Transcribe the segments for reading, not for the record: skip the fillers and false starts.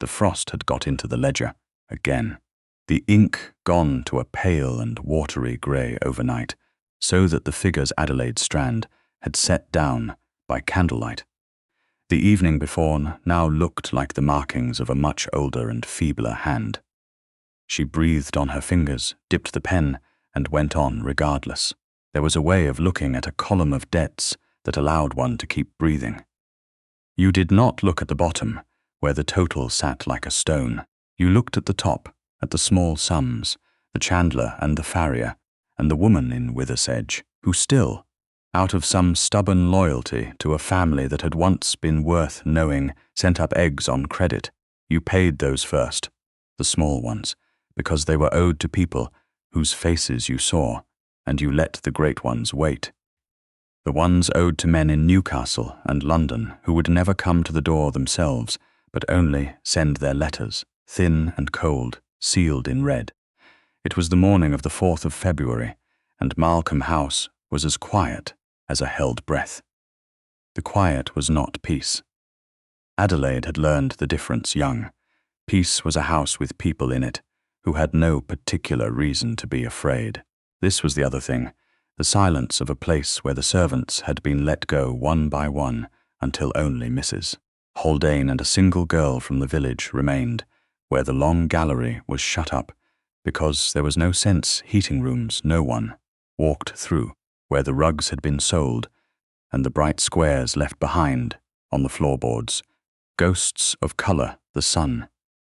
The frost had got into the ledger again. The ink gone to a pale and watery grey overnight, so that the figures Adelaide Strand had set down by candlelight. The evening before now looked like the markings of a much older and feebler hand. She breathed on her fingers, dipped the pen, and went on regardless. There was a way of looking at a column of debts that allowed one to keep breathing. You did not look at the bottom, where the total sat like a stone. You looked at the top, at the small sums, the chandler and the farrier, and the woman in Withersedge, who still, out of some stubborn loyalty to a family that had once been worth knowing, sent up eggs on credit. You paid those first, the small ones, because they were owed to people whose faces you saw, and you let the great ones wait. The ones owed to men in Newcastle and London who would never come to the door themselves, but only send their letters, thin and cold, sealed in red. It was the morning of the 4th of February, and Malcolm House was as quiet as a held breath. The quiet was not peace. Adelaide had learned the difference young. Peace was a house with people in it who had no particular reason to be afraid. This was the other thing, the silence of a place where the servants had been let go one by one until only Mrs. Haldane and a single girl from the village remained, where the long gallery was shut up, because there was no sense heating rooms no one walked through, where the rugs had been sold, and the bright squares left behind on the floorboards, ghosts of colour the sun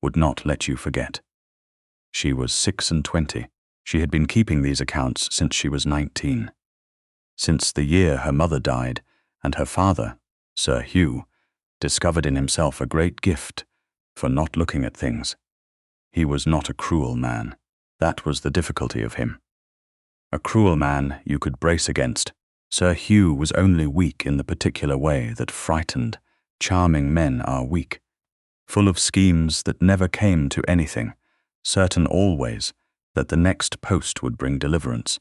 would not let you forget. She was 26. She had been keeping these accounts since she was 19. Since the year her mother died, and her father, Sir Hugh, discovered in himself a great gift for not looking at things. He was not a cruel man. That was the difficulty of him. A cruel man you could brace against. Sir Hugh was only weak in the particular way that frightened, charming men are weak, full of schemes that never came to anything, certain always that the next post would bring deliverance.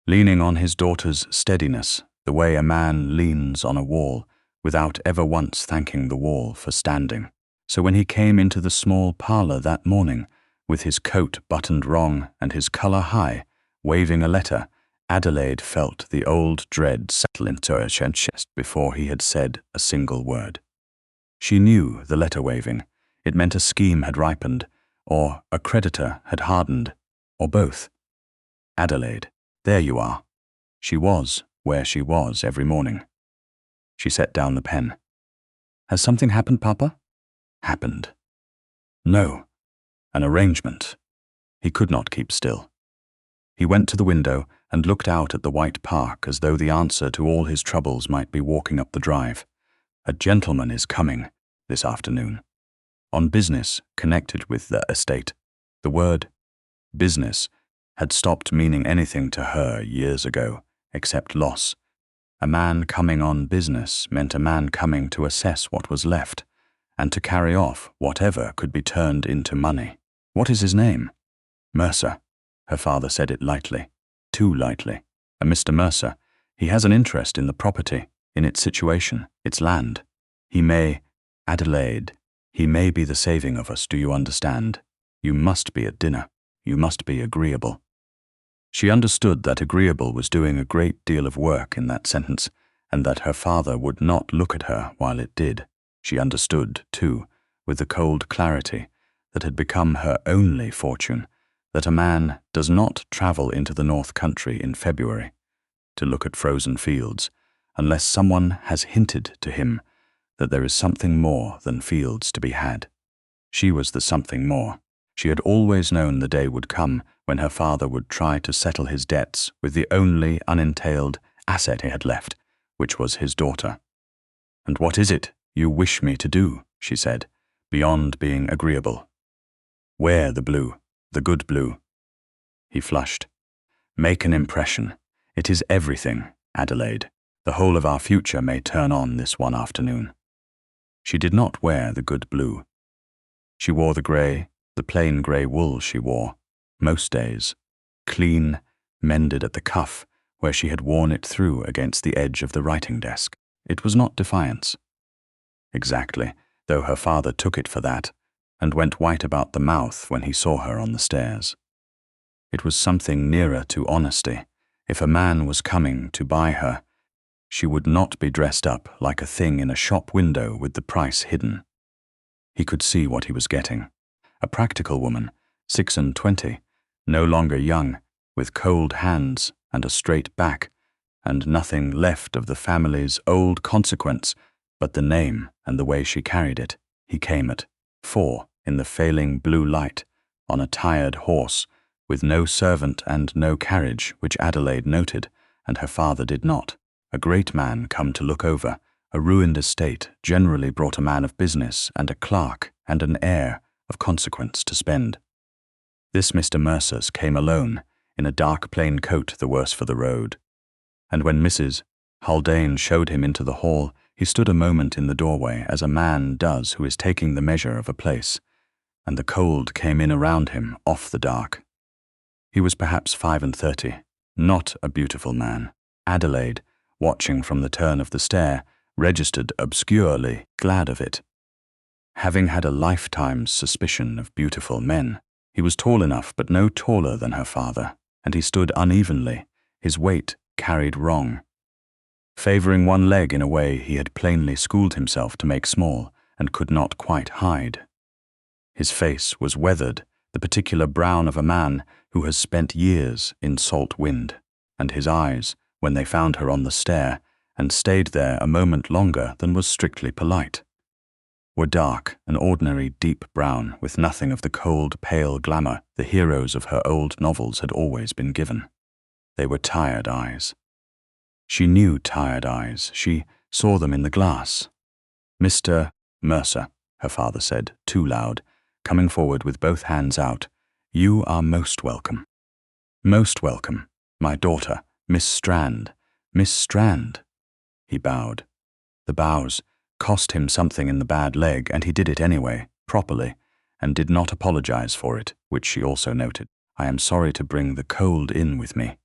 Leaning on his daughter's steadiness, the way a man leans on a wall, without ever once thanking the wall for standing. So when he came into the small parlour that morning, with his coat buttoned wrong and his colour high, waving a letter, Adelaide felt the old dread settle into her chest before he had said a single word. She knew the letter waving. It meant a scheme had ripened, or a creditor had hardened, or both. Adelaide, there you are. She was where she was every morning. She set down the pen. Has something happened, Papa? Happened. No. An arrangement. He could not keep still. He went to the window and looked out at the white park as though the answer to all his troubles might be walking up the drive. A gentleman is coming this afternoon. On business connected with the estate. The word business had stopped meaning anything to her years ago, except loss. A man coming on business meant a man coming to assess what was left, and to carry off whatever could be turned into money. What is his name? Mercer. Her father said it lightly, too lightly. A Mr. Mercer. He has an interest in the property, in its situation, its land. He may, Adelaide, he may be the saving of us, do you understand? You must be at dinner. You must be agreeable. She understood that agreeable was doing a great deal of work in that sentence, and that her father would not look at her while it did. She understood, too, with the cold clarity that had become her only fortune, that a man does not travel into the North Country in February to look at frozen fields, unless someone has hinted to him that there is something more than fields to be had. She was the something more. She had always known the day would come when her father would try to settle his debts with the only unentailed asset he had left, which was his daughter. "And what is it you wish me to do?" she said, beyond being agreeable. "Wear the blue, the good blue." He flushed. "Make an impression. It is everything, Adelaide. The whole of our future may turn on this one afternoon." She did not wear the good blue. She wore the grey, the plain grey wool she wore, most days, clean, mended at the cuff, where she had worn it through against the edge of the writing desk. It was not defiance. Exactly, though her father took it for that, and went white about the mouth when he saw her on the stairs. It was something nearer to honesty. If a man was coming to buy her, she would not be dressed up like a thing in a shop window with the price hidden. He could see what he was getting. A practical woman, 26, no longer young, with cold hands and a straight back, and nothing left of the family's old consequence but the name and the way she carried it. He came at 4 in the failing blue light, on a tired horse, with no servant and no carriage, which Adelaide noted, and her father did not. A great man come to look over. A ruined estate generally brought a man of business and a clerk and an heir of consequence to spend. This Mr. Mercer's came alone, in a dark plain coat the worse for the road. And when Mrs. Haldane showed him into the hall, he stood a moment in the doorway as a man does who is taking the measure of a place, and the cold came in around him off the dark. He was perhaps 35, not a beautiful man. Adelaide, watching from the turn of the stair, registered obscurely glad of it. Having had a lifetime's suspicion of beautiful men, he was tall enough but no taller than her father, and he stood unevenly, his weight carried wrong, favouring one leg in a way he had plainly schooled himself to make small and could not quite hide. His face was weathered, the particular brown of a man who has spent years in salt wind, and his eyes, when they found her on the stair, and stayed there a moment longer than was strictly polite, were dark, an ordinary deep brown, with nothing of the cold, pale glamour the heroes of her old novels had always been given. They were tired eyes. She knew tired eyes. She saw them in the glass. "Mr. Mercer," her father said, too loud, coming forward with both hands out, "you are most welcome." "Most welcome, my daughter, Miss Strand. Miss Strand." He bowed. The bows cost him something in the bad leg, and he did it anyway, properly, and did not apologize for it, which she also noted. "I am sorry to bring the cold in with me."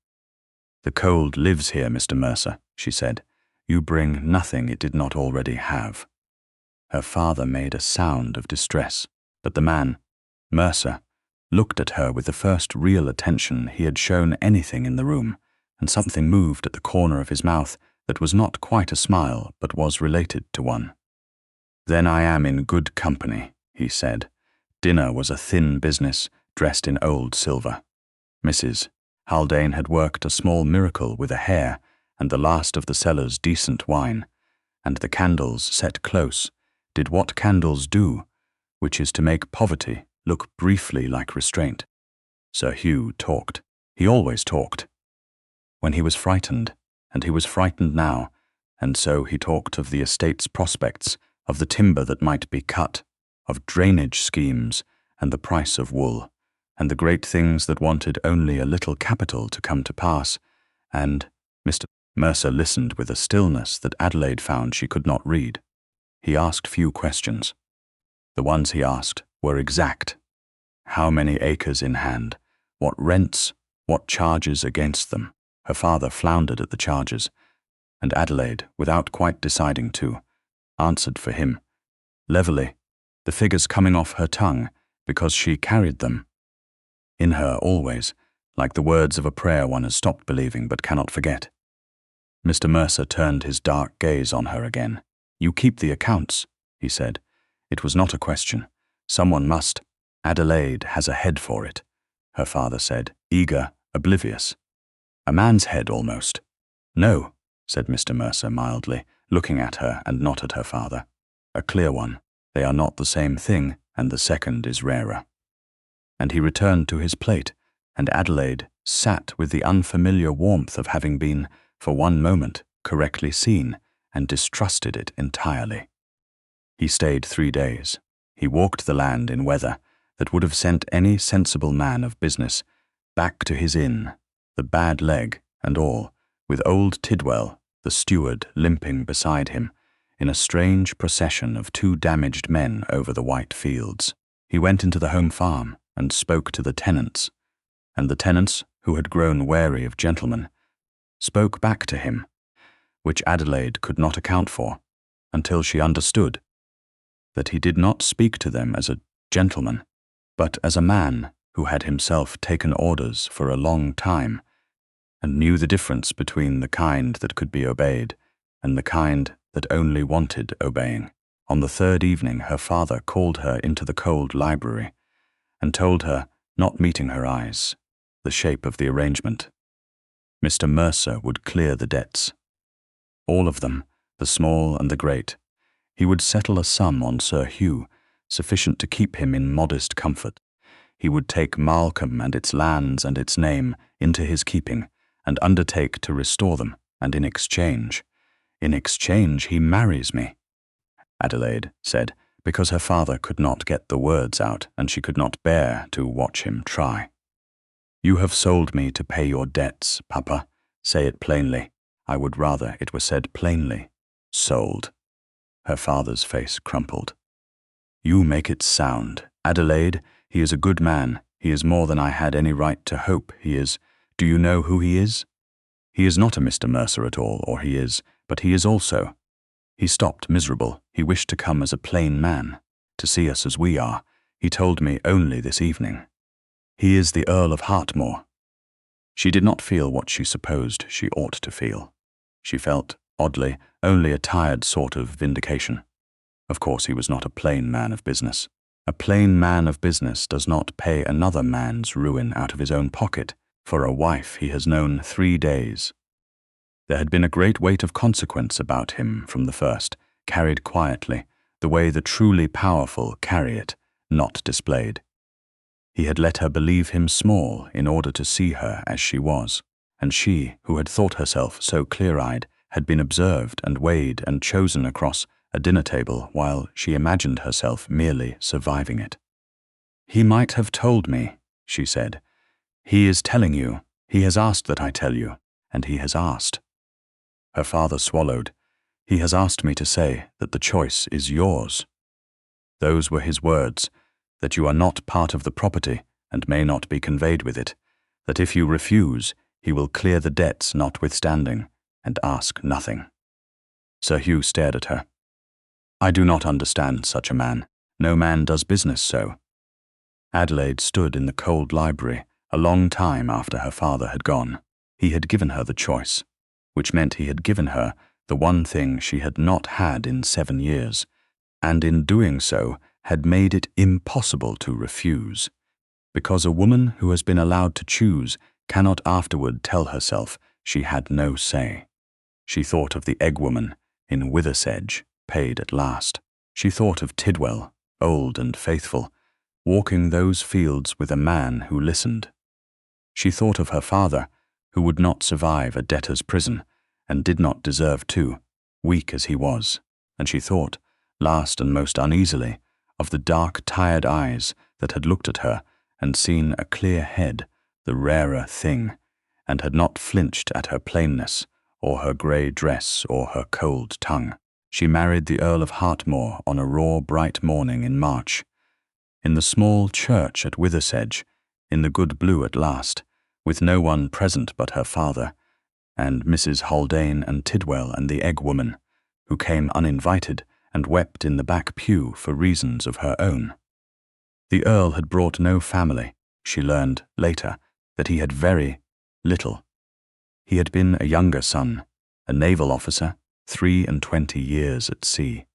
"The cold lives here, Mr. Mercer," she said. "You bring nothing it did not already have." Her father made a sound of distress, but the man, Mercer, looked at her with the first real attention he had shown anything in the room, and something moved at the corner of his mouth that was not quite a smile, but was related to one. "Then I am in good company," he said. Dinner was a thin business, dressed in old silver. Mrs. Haldane had worked a small miracle with a hare and the last of the cellar's decent wine, and the candles set close did what candles do, which is to make poverty look briefly like restraint. Sir Hugh talked. He always talked. When he was frightened, and he was frightened now, and so he talked of the estate's prospects, of the timber that might be cut, of drainage schemes and the price of wool, and the great things that wanted only a little capital to come to pass, and Mr. Mercer listened with a stillness that Adelaide found she could not read. He asked few questions. The ones he asked were exact. How many acres in hand? What rents? What charges against them? Her father floundered at the charges, and Adelaide, without quite deciding to, answered for him, levelly, the figures coming off her tongue, because she carried them in her always, like the words of a prayer one has stopped believing but cannot forget. Mr. Mercer turned his dark gaze on her again. "You keep the accounts," he said. It was not a question. Someone must. "Adelaide has a head for it," her father said, eager, oblivious. "A man's head, almost." "No," said Mr. Mercer mildly, looking at her and not at her father. "A clear one. They are not the same thing, and the second is rarer." And he returned to his plate, and Adelaide sat with the unfamiliar warmth of having been, for one moment, correctly seen, and distrusted it entirely. He stayed 3 days. He walked the land in weather that would have sent any sensible man of business back to his inn, the bad leg and all, with old Tidwell, the steward, limping beside him, in a strange procession of 2 damaged men over the white fields. He went into the home farm and spoke to the tenants, and the tenants, who had grown wary of gentlemen, spoke back to him, which Adelaide could not account for, until she understood that he did not speak to them as a gentleman, but as a man who had himself taken orders for a long time and knew the difference between the kind that could be obeyed and the kind that only wanted obeying. On the third evening, her father called her into the cold library and told her, not meeting her eyes, the shape of the arrangement. Mr. Mercer would clear the debts. All of them, the small and the great. He would settle a sum on Sir Hugh, sufficient to keep him in modest comfort. He would take Malcolm and its lands and its name into his keeping, and undertake to restore them, and in exchange he marries me, Adelaide said, because her father could not get the words out, and she could not bear to watch him try. You have sold me to pay your debts, Papa. Say it plainly. I would rather it were said plainly. Sold. Her father's face crumpled. You make it sound. Adelaide, he is a good man. He is more than I had any right to hope he is. Do you know who he is? He is not a Mr. Mercer at all, or he is, but he is also. He stopped miserable. He wished to come as a plain man, to see us as we are. He told me only this evening. He is the Earl of Hartmore. She did not feel what she supposed she ought to feel. She felt, oddly, only a tired sort of vindication. Of course he was not a plain man of business. A plain man of business does not pay another man's ruin out of his own pocket for a wife he has known 3 days. There had been a great weight of consequence about him from the first, carried quietly, the way the truly powerful carry it, not displayed. He had let her believe him small in order to see her as she was, and she, who had thought herself so clear-eyed, had been observed and weighed and chosen across a dinner table while she imagined herself merely surviving it. He might have told me, she said. He is telling you. He has asked that I tell you, and he has asked. Her father swallowed. He has asked me to say that the choice is yours. Those were his words, that you are not part of the property and may not be conveyed with it, that if you refuse, he will clear the debts notwithstanding and ask nothing. Sir Hugh stared at her. I do not understand such a man. No man does business so. Adelaide stood in the cold library a long time after her father had gone. He had given her the choice, which meant he had given her the one thing she had not had in 7 years, and in doing so had made it impossible to refuse, because a woman who has been allowed to choose cannot afterward tell herself she had no say. She thought of the egg woman in Withersedge, paid at last. She thought of Tidwell, old and faithful, walking those fields with a man who listened. She thought of her father, who would not survive a debtor's prison, and did not deserve to, weak as he was, and she thought, last and most uneasily, of the dark, tired eyes that had looked at her and seen a clear head, the rarer thing, and had not flinched at her plainness, or her grey dress, or her cold tongue. She married the Earl of Hartmore on a raw, bright morning in March, in the small church at Withersedge, in the good blue at last, with no one present but her father, and Mrs. Haldane and Tidwell and the egg woman, who came uninvited and wept in the back pew for reasons of her own. The Earl had brought no family. She learned later that he had very little. He had been a younger son, a naval officer, 23 years at sea.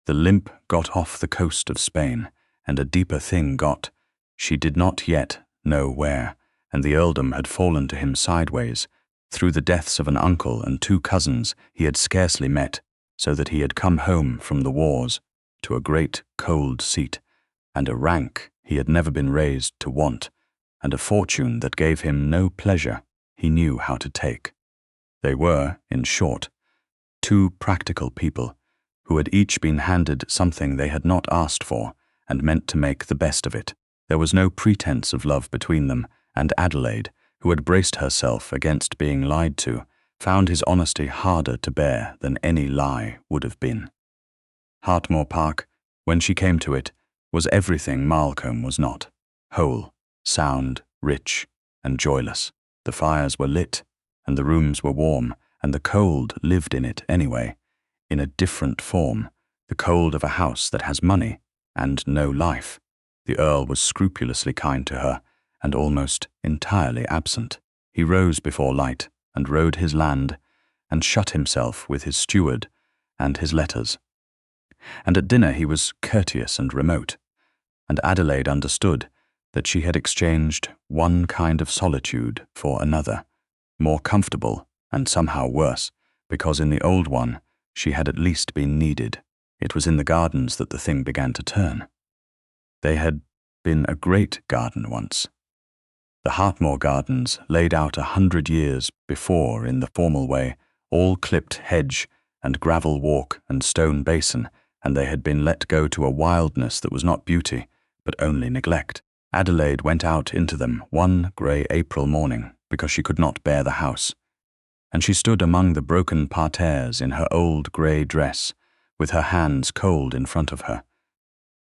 The limp got off the coast of Spain, and a deeper thing got, she did not yet know where, and the earldom had fallen to him sideways, through the deaths of an uncle and 2 cousins he had scarcely met, so that he had come home from the wars to a great cold seat, and a rank he had never been raised to want, and a fortune that gave him no pleasure he knew how to take. They were, in short, 2 practical people, who had each been handed something they had not asked for, and meant to make the best of it. There was no pretense of love between them, and Adelaide, who had braced herself against being lied to, found his honesty harder to bear than any lie would have been. Hartmore Park, when she came to it, was everything Malcolm was not: whole, sound, rich, and joyless. The fires were lit, and the rooms were warm, and the cold lived in it anyway, in a different form, the cold of a house that has money and no life. The Earl was scrupulously kind to her, and almost entirely absent. He rose before light, and rode his land, and shut himself with his steward and his letters. And at dinner he was courteous and remote, and Adelaide understood that she had exchanged one kind of solitude for another, more comfortable and somehow worse, because in the old one she had at least been needed. It was in the gardens that the thing began to turn. They had been a great garden once. The Hartmore Gardens, laid out 100 years before in the formal way, all clipped hedge and gravel walk and stone basin, and they had been let go to a wildness that was not beauty, but only neglect. Adelaide went out into them one grey April morning because she could not bear the house, and she stood among the broken parterres in her old grey dress, with her hands cold in front of her,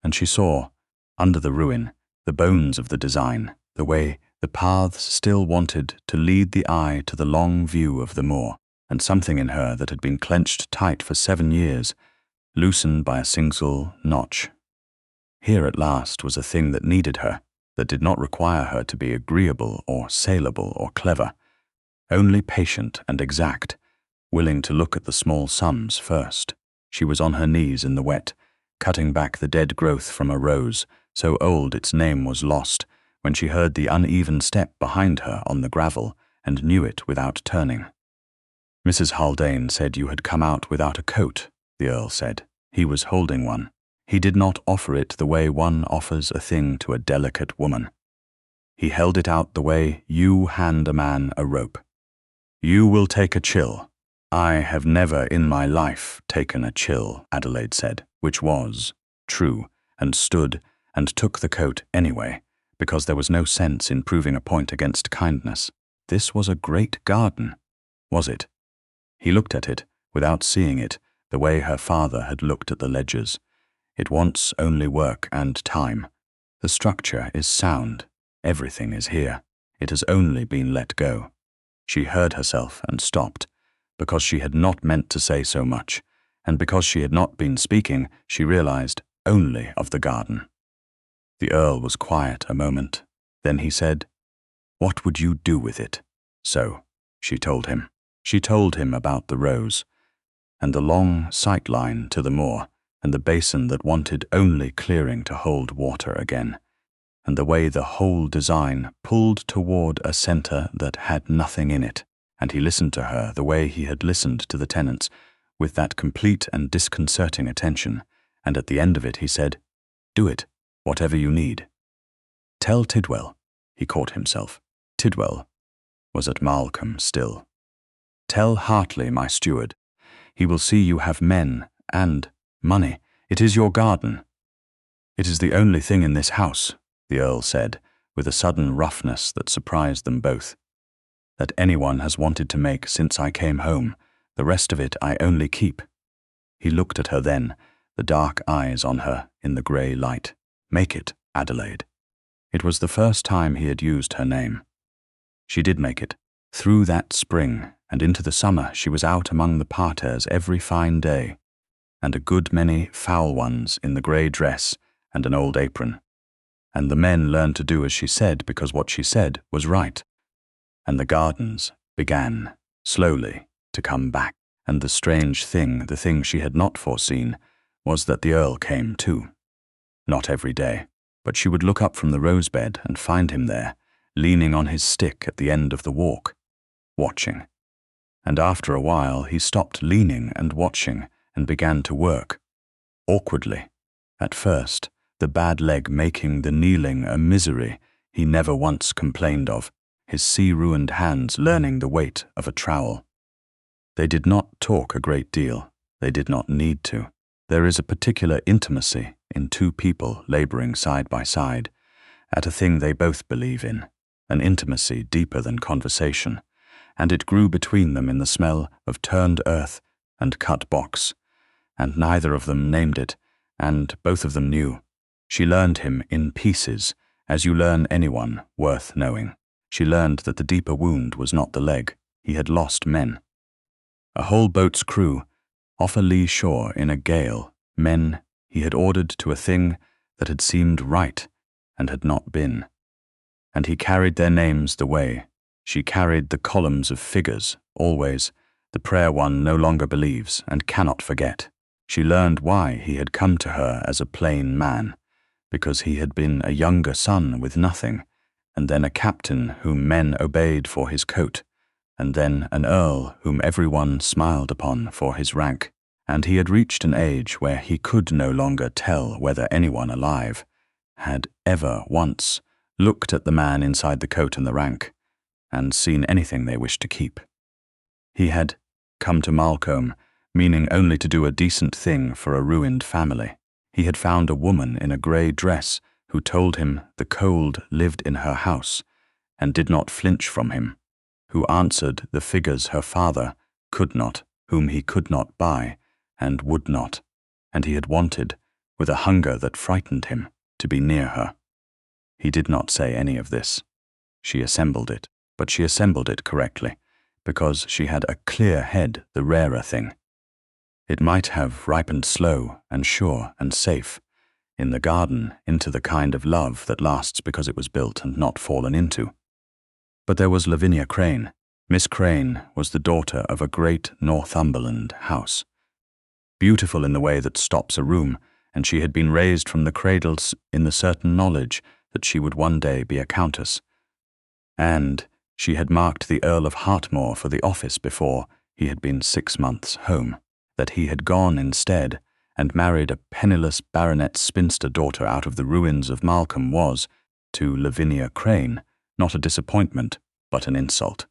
and she saw, under the ruin, the bones of the design, the way the paths still wanted to lead the eye to the long view of the moor, and something in her that had been clenched tight for 7 years, loosened by a single notch. Here at last was a thing that needed her, that did not require her to be agreeable or saleable or clever, only patient and exact, willing to look at the small sums first. She was on her knees in the wet, cutting back the dead growth from a rose, so old its name was lost, when she heard the uneven step behind her on the gravel and knew it without turning. "Mrs. Haldane said you had come out without a coat," the Earl said. He was holding one. He did not offer it the way one offers a thing to a delicate woman. He held it out the way you hand a man a rope. "You will take a chill." "I have never in my life taken a chill," Adelaide said, which was true, and stood and took the coat anyway, because there was no sense in proving a point against kindness. This was a great garden, was it? He looked at it, without seeing it, the way her father had looked at the ledgers. It wants only work and time. The structure is sound. Everything is here. It has only been let go. She heard herself and stopped, because she had not meant to say so much, and because she had not been speaking, she realized only of the garden. The Earl was quiet a moment. Then he said, "What would you do with it?" So, she told him. She told him about the rose, and the long sight line to the moor, and the basin that wanted only clearing to hold water again, and the way the whole design pulled toward a centre that had nothing in it, and he listened to her the way he had listened to the tenants, with that complete and disconcerting attention, and at the end of it he said, "Do it, whatever you need." "Tell Tidwell," he caught himself. Tidwell was at Malcolm still. "Tell Hartley, my steward. He will see you have men and money. It is your garden." "It is the only thing in this house," the Earl said, with a sudden roughness that surprised them both, "that anyone has wanted to make since I came home. The rest of it I only keep." He looked at her then, the dark eyes on her in the grey light. "Make it, Adelaide." It was the first time he had used her name. She did make it. Through that spring and into the summer she was out among the parterres every fine day, and a good many foul ones in the grey dress and an old apron. And the men learned to do as she said because what she said was right. And the gardens began, slowly, to come back. And the strange thing, the thing she had not foreseen, was that the Earl came too. Not every day, but she would look up from the rosebed and find him there, leaning on his stick at the end of the walk, watching. And after a while he stopped leaning and watching and began to work, awkwardly. At first, the bad leg making the kneeling a misery he never once complained of, his sea-ruined hands learning the weight of a trowel. They did not talk a great deal. They did not need to. There is a particular intimacy in two people laboring side by side at a thing they both believe in, an intimacy deeper than conversation, and it grew between them in the smell of turned earth and cut box, and neither of them named it, and both of them knew. She learned him in pieces, as you learn anyone worth knowing. She learned that the deeper wound was not the leg. He had lost men. A whole boat's crew, off a lee shore in a gale, men he had ordered to a thing that had seemed right, and had not been. And he carried their names the way. She carried the columns of figures, always, the prayer one no longer believes and cannot forget. She learned why he had come to her as a plain man, because he had been a younger son with nothing, and then a captain whom men obeyed for his coat, and then an earl whom everyone smiled upon for his rank, and he had reached an age where he could no longer tell whether anyone alive had ever once looked at the man inside the coat and the rank, and seen anything they wished to keep. He had come to Malcolm, meaning only to do a decent thing for a ruined family. He had found a woman in a grey dress who told him the cold lived in her house and did not flinch from him, who answered the figures her father could not, whom he could not buy and would not, and he had wanted, with a hunger that frightened him, to be near her. He did not say any of this. She assembled it, but she assembled it correctly, because she had a clear head, the rarer thing. It might have ripened slow and sure and safe, in the garden, into the kind of love that lasts because it was built and not fallen into. But there was Lavinia Crane. Miss Crane was the daughter of a great Northumberland house, beautiful in the way that stops a room, and she had been raised from the cradle in the certain knowledge that she would one day be a countess. And she had marked the Earl of Hartmore for the office before he had been 6 months home. That he had gone instead and married a penniless baronet's spinster daughter out of the ruins of Malcolm was, to Lavinia Crane, not a disappointment, but an insult.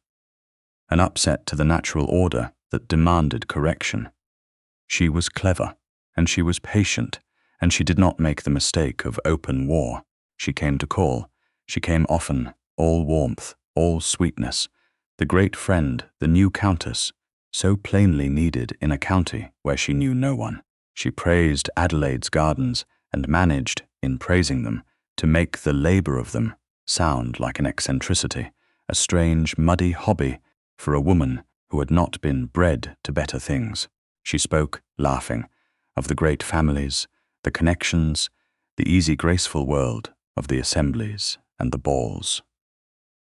An upset to the natural order that demanded correction. She was clever, and she was patient, and she did not make the mistake of open war. She came to call. She came often, all warmth, all sweetness, the great friend, the new countess, so plainly needed in a county where she knew no one. She praised Adelaide's gardens and managed, in praising them, to make the labour of them sound like an eccentricity, a strange, muddy hobby for a woman who had not been bred to better things. She spoke, laughing, of the great families, the connections, the easy, graceful world of the assemblies and the balls.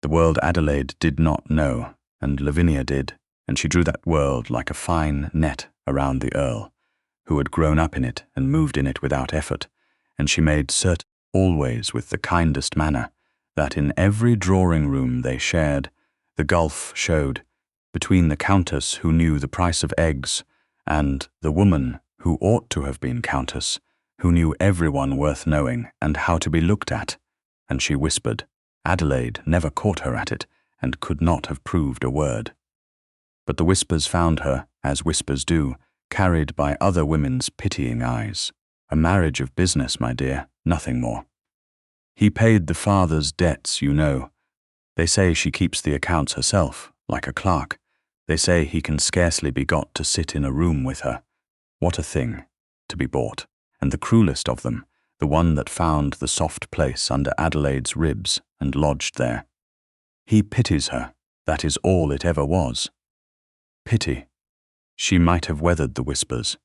The world Adelaide did not know, and Lavinia did, and she drew that world like a fine net around the Earl, who had grown up in it and moved in it without effort, and she made certain, always with the kindest manner, that in every drawing-room they shared, the gulf showed between the countess who knew the price of eggs and the woman who ought to have been countess, who knew everyone worth knowing and how to be looked at, and she whispered. Adelaide never caught her at it and could not have proved a word. But the whispers found her, as whispers do, carried by other women's pitying eyes. A marriage of business, my dear, nothing more. He paid the father's debts, you know. They say she keeps the accounts herself, like a clerk. They say he can scarcely be got to sit in a room with her. What a thing, to be bought, and the cruelest of them, the one that found the soft place under Adelaide's ribs and lodged there. He pities her, that is all it ever was. Pity. She might have weathered the whispers.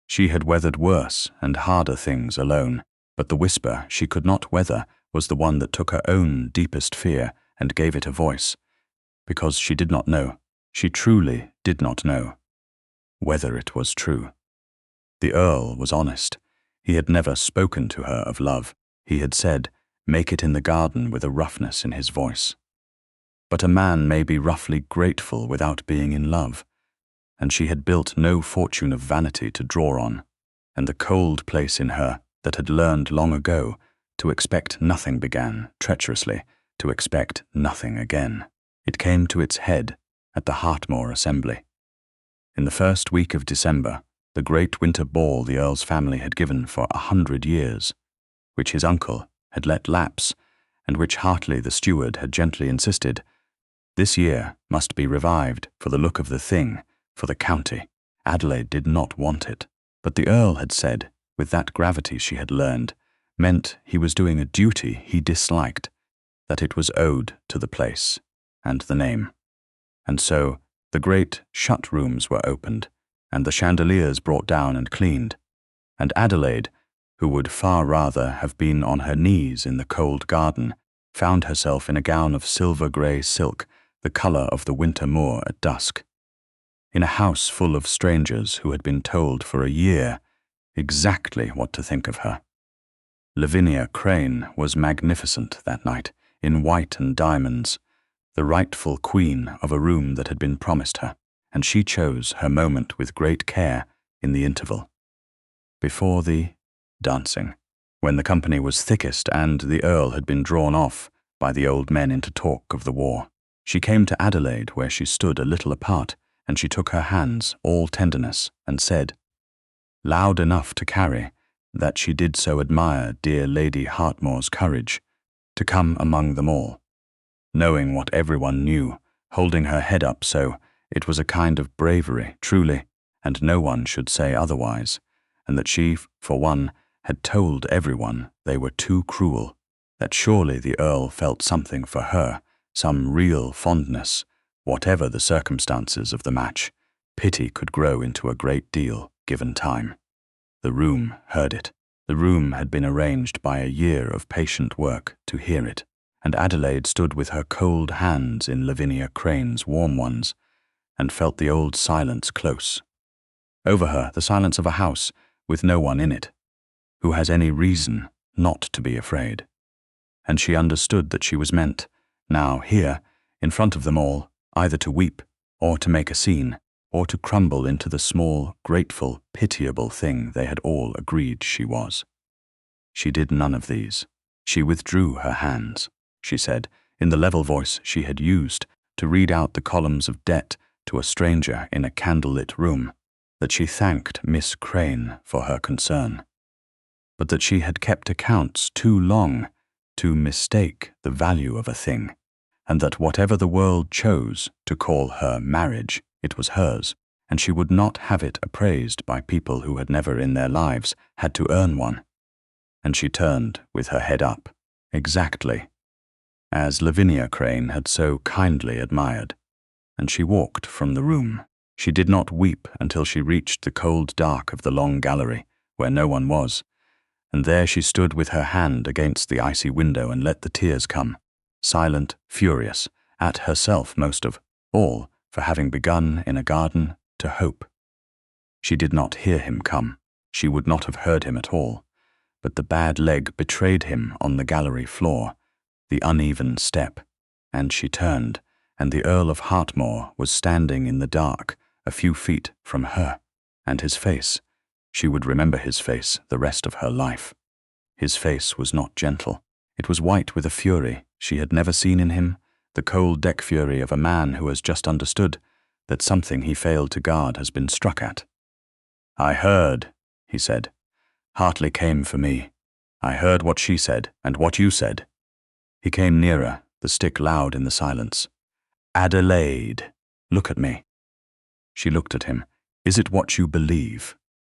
She had weathered worse and harder things alone, but the whisper she could not weather was the one that took her own deepest fear and gave it a voice, because she did not know, she truly did not know, whether it was true. The Earl was honest. He had never spoken to her of love. He had said, make it in the garden, with a roughness in his voice. But a man may be roughly grateful without being in love, and she had built no fortune of vanity to draw on, and the cold place in her that had learned long ago to expect nothing began, treacherously, to expect nothing again. It came to its head at the Hartmore Assembly. In the first week of December, the great winter ball the Earl's family had given for 100 years, which his uncle had let lapse, and which Hartley the steward had gently insisted, this year must be revived for the look of the thing, for the county. Adelaide did not want it, but the Earl had said, with that gravity she had learned, meant he was doing a duty he disliked, that it was owed to the place and the name. And so the great shut rooms were opened, and the chandeliers brought down and cleaned, and Adelaide, who would far rather have been on her knees in the cold garden, found herself in a gown of silver-grey silk, the colour of the winter moor at dusk. In a house full of strangers who had been told for a year exactly what to think of her. Lavinia Crane was magnificent that night, in white and diamonds, the rightful queen of a room that had been promised her, and she chose her moment with great care in the interval. Before the dancing, when the company was thickest and the Earl had been drawn off by the old men into talk of the war, she came to Adelaide where she stood a little apart, and she took her hands, all tenderness, and said, loud enough to carry, that she did so admire dear Lady Hartmore's courage, to come among them all. Knowing what everyone knew, holding her head up so, it was a kind of bravery, truly, and no one should say otherwise, and that she, for one, had told everyone they were too cruel, that surely the Earl felt something for her, some real fondness, whatever the circumstances of the match. Pity could grow into a great deal, given time. The room heard it. The room had been arranged by a year of patient work to hear it, and Adelaide stood with her cold hands in Lavinia Crane's warm ones, and felt the old silence close. Over her, the silence of a house with no one in it, who has any reason not to be afraid. And she understood that she was meant, now here, in front of them all, either to weep, or to make a scene, or to crumble into the small, grateful, pitiable thing they had all agreed she was. She did none of these. She withdrew her hands, she said, in the level voice she had used to read out the columns of debt to a stranger in a candle-lit room, that she thanked Miss Crane for her concern, but that she had kept accounts too long to mistake the value of a thing, and that whatever the world chose to call her marriage, it was hers, and she would not have it appraised by people who had never in their lives had to earn one. And she turned with her head up, exactly as Lavinia Crane had so kindly admired, and she walked from the room. She did not weep until she reached the cold dark of the long gallery, where no one was, and there she stood with her hand against the icy window and let the tears come, silent, furious, at herself most of all for having begun in a garden to hope. She did not hear him come. She would not have heard him at all, but the bad leg betrayed him on the gallery floor, the uneven step, and she turned, and the Earl of Hartmore was standing in the dark a few feet from her, and his face, she would remember his face the rest of her life. His face was not gentle. It was white with a fury she had never seen in him, the cold deck fury of a man who has just understood that something he failed to guard has been struck at. I heard, he said. Hartley came for me. I heard what she said and what you said. He came nearer, the stick loud in the silence. Adelaide, look at me. She looked at him. Is it what you believe?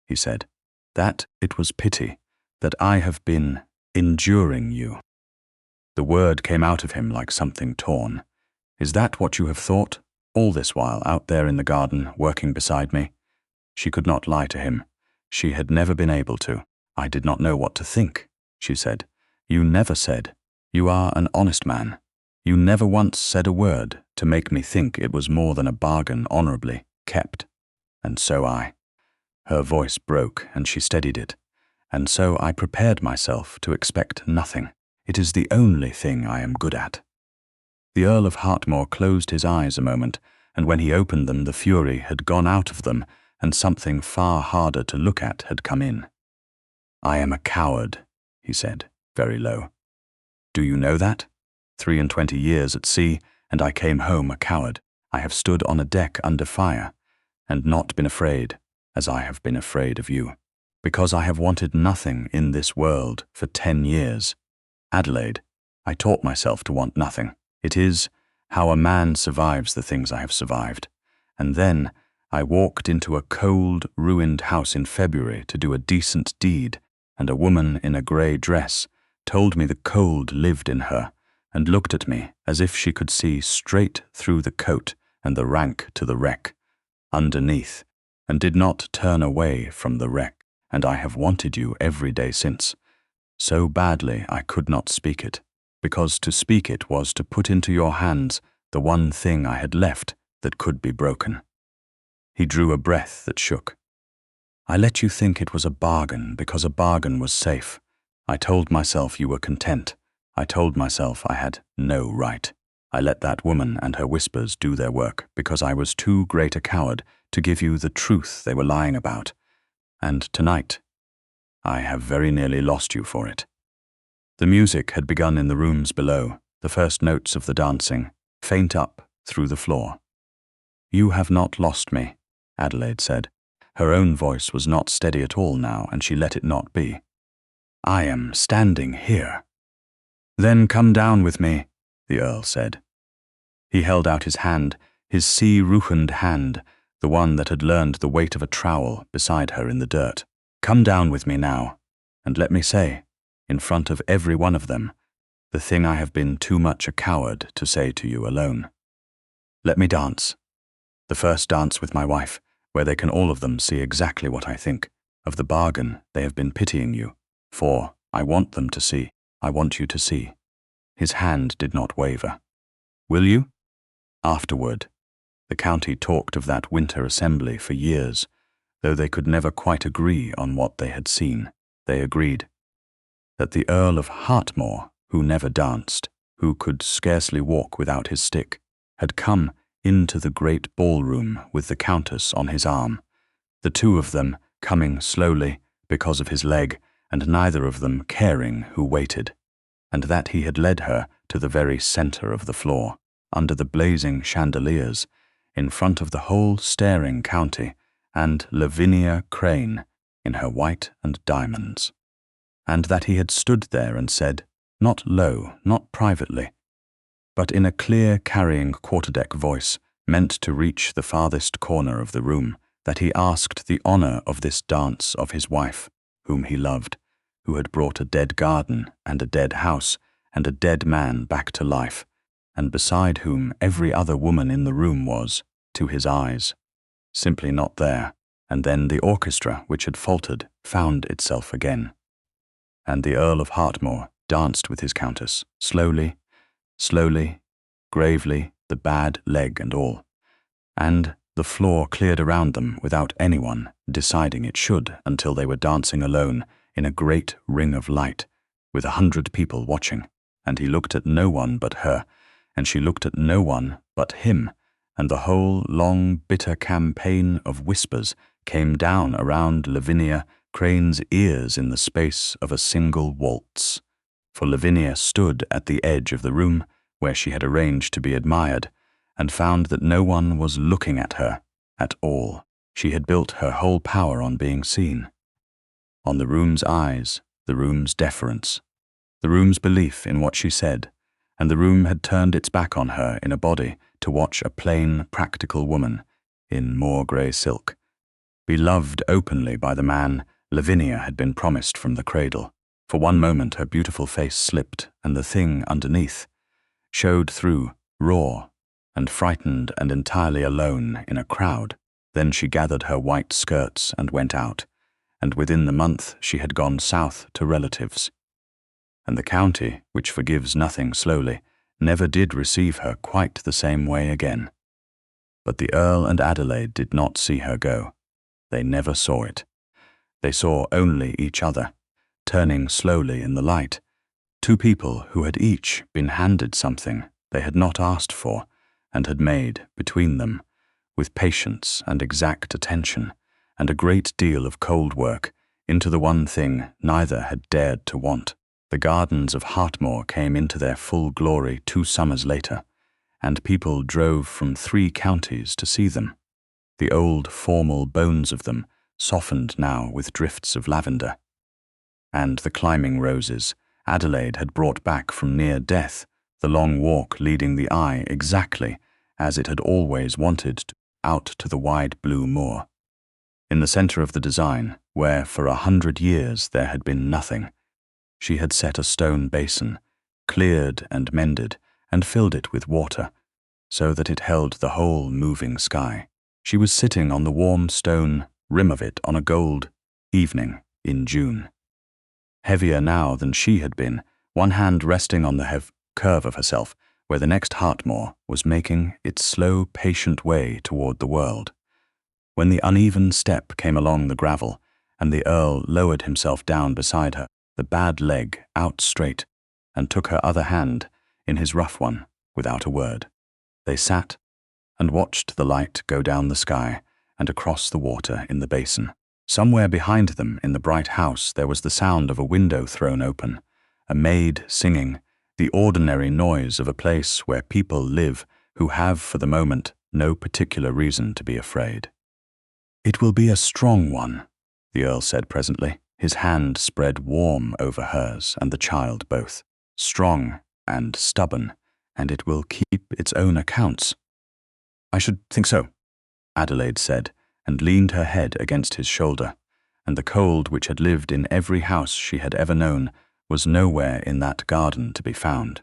He said. That it was pity, that I have been enduring you. The word came out of him like something torn. Is that what you have thought, all this while out there in the garden, working beside me? She could not lie to him. She had never been able to. I did not know what to think, she said. You never said. You are an honest man. You never once said a word to make me think it was more than a bargain honourably kept. And so I. Her voice broke and she steadied it. And so I prepared myself to expect nothing. It is the only thing I am good at. The Earl of Hartmore closed his eyes a moment, and when he opened them the fury had gone out of them, and something far harder to look at had come in. I am a coward, he said, very low. Do you know that? 23 years at sea, and I came home a coward. I have stood on a deck under fire, and not been afraid, as I have been afraid of you, because I have wanted nothing in this world for 10 years. Adelaide, I taught myself to want nothing. It is how a man survives the things I have survived. And then I walked into a cold, ruined house in February to do a decent deed, and a woman in a grey dress told me the cold lived in her, and looked at me as if she could see straight through the coat and the rank to the wreck, underneath, and did not turn away from the wreck. and I have wanted you every day since. So badly I could not speak it, because to speak it was to put into your hands the one thing I had left that could be broken." He drew a breath that shook. "I let you think it was a bargain because a bargain was safe. I told myself you were content. I told myself I had no right. I let that woman and her whispers do their work because I was too great a coward to give you the truth they were lying about. And tonight, I have very nearly lost you for it." The music had begun in the rooms below, the first notes of the dancing, faint up through the floor. "You have not lost me," Adelaide said. Her own voice was not steady at all now, and she let it not be. "I am standing here." "Then come down with me," the Earl said. He held out his hand, his sea-ruchened hand, the one that had learned the weight of a trowel beside her in the dirt. "Come down with me now, and let me say, in front of every one of them, the thing I have been too much a coward to say to you alone. Let me dance. The first dance with my wife, where they can all of them see exactly what I think, of the bargain they have been pitying you, for I want them to see, I want you to see." His hand did not waver. "Will you?" Afterward, the county talked of that winter assembly for years, though they could never quite agree on what they had seen. They agreed that the Earl of Hartmore, who never danced, who could scarcely walk without his stick, had come into the great ballroom with the Countess on his arm, the two of them coming slowly because of his leg, and neither of them caring who waited, and that he had led her to the very centre of the floor, under the blazing chandeliers, in front of the whole staring county, and Lavinia Crane in her white and diamonds, and that he had stood there and said, not low, not privately, but in a clear carrying quarterdeck voice, meant to reach the farthest corner of the room, that he asked the honour of this dance of his wife, whom he loved, who had brought a dead garden and a dead house and a dead man back to life, and beside whom every other woman in the room was, to his eyes, simply not there, and then the orchestra, which had faltered, found itself again. And the Earl of Hartmore danced with his Countess, slowly, slowly, gravely, the bad leg and all, and the floor cleared around them without anyone deciding it should until they were dancing alone in a great ring of light, with 100 people watching, and he looked at no one but her, and she looked at no one but him, and the whole long, bitter campaign of whispers came down around Lavinia Crane's ears in the space of a single waltz. For Lavinia stood at the edge of the room where she had arranged to be admired, and found that no one was looking at her at all. She had built her whole power on being seen, on the room's eyes, the room's deference, the room's belief in what she said, and the room had turned its back on her in a body to watch a plain, practical woman in moor grey silk, beloved openly by the man Lavinia had been promised from the cradle. For one moment her beautiful face slipped, and the thing underneath showed through, raw and frightened and entirely alone in a crowd. Then she gathered her white skirts and went out, and within the month she had gone south to relatives. And the county, which forgives nothing slowly, never did receive her quite the same way again. But the Earl and Adelaide did not see her go. They never saw it. They saw only each other, turning slowly in the light, two people who had each been handed something they had not asked for, and had made, between them, with patience and exact attention, and a great deal of cold work, into the one thing neither had dared to want. The gardens of Hartmore came into their full glory 2 summers later, and people drove from 3 counties to see them, the old formal bones of them softened now with drifts of lavender. And the climbing roses Adelaide had brought back from near death, the long walk leading the eye exactly as it had always wanted out to the wide blue moor. In the centre of the design, where for 100 years there had been nothing, she had set a stone basin, cleared and mended, and filled it with water, so that it held the whole moving sky. She was sitting on the warm stone rim of it on a gold evening in June. Heavier now than she had been, one hand resting on the curve of herself, where the next Heartmore was making its slow, patient way toward the world. When the uneven step came along the gravel, and the Earl lowered himself down beside her, the bad leg out straight, and took her other hand in his rough one, without a word. They sat and watched the light go down the sky and across the water in the basin. Somewhere behind them in the bright house there was the sound of a window thrown open, a maid singing, the ordinary noise of a place where people live who have for the moment no particular reason to be afraid. "It will be a strong one," the Earl said presently, his hand spread warm over hers and the child both. "Strong and stubborn, and it will keep its own accounts." "I should think so," Adelaide said, and leaned her head against his shoulder, and the cold which had lived in every house she had ever known was nowhere in that garden to be found.